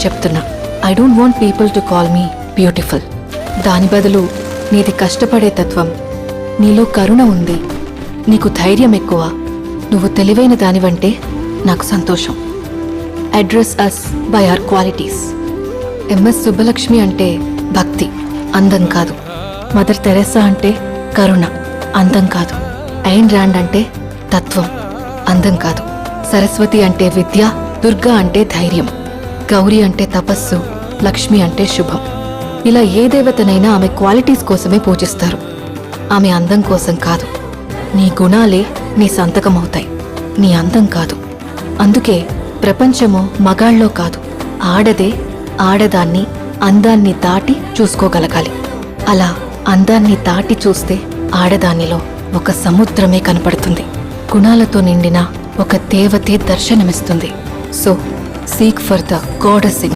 చెప్తున్నా. I don't want people to call me beautiful. దాని బదులు నీది కష్టపడే తత్వం, నీలో కరుణ ఉంది, నీకు ధైర్యం ఎక్కువ, నువ్వు తెలివైన దానివంటే నాకు సంతోషం. Address us by our qualities. MS Subbalakshmi అంటే భక్తి, అందం కాదు. మదర్ తెరెసా అంటే కరుణ, అందం కాదు. ఐన్ ర్యాండ్ అంటే తత్వం, అందం కాదు. సరస్వతి అంటే విద్య, దుర్గా అంటే ధైర్యం, గౌరీ అంటే తపస్సు, లక్ష్మి అంటే శుభం. ఇలా ఏ దేవతనైనా ఆమె క్వాలిటీస్ కోసమే పూజిస్తారు, ఆమె అందం కోసం కాదు. నీ గుణాలే నీ సంతకమవుతాయి, నీ అందం కాదు. అందుకే ప్రపంచము మగాళ్ళలో కాదు, ఆడదే ఆడదాన్ని అందాన్ని దాటి చూసుకోగలగాలి. అలా అందాన్ని దాటి చూస్తే ఆడదానిలో ఒక సముద్రమే కనపడుతుంది, గుణాలతో నిండిన ఒక దేవతే దర్శనమిస్తుంది. So seek for the goddess in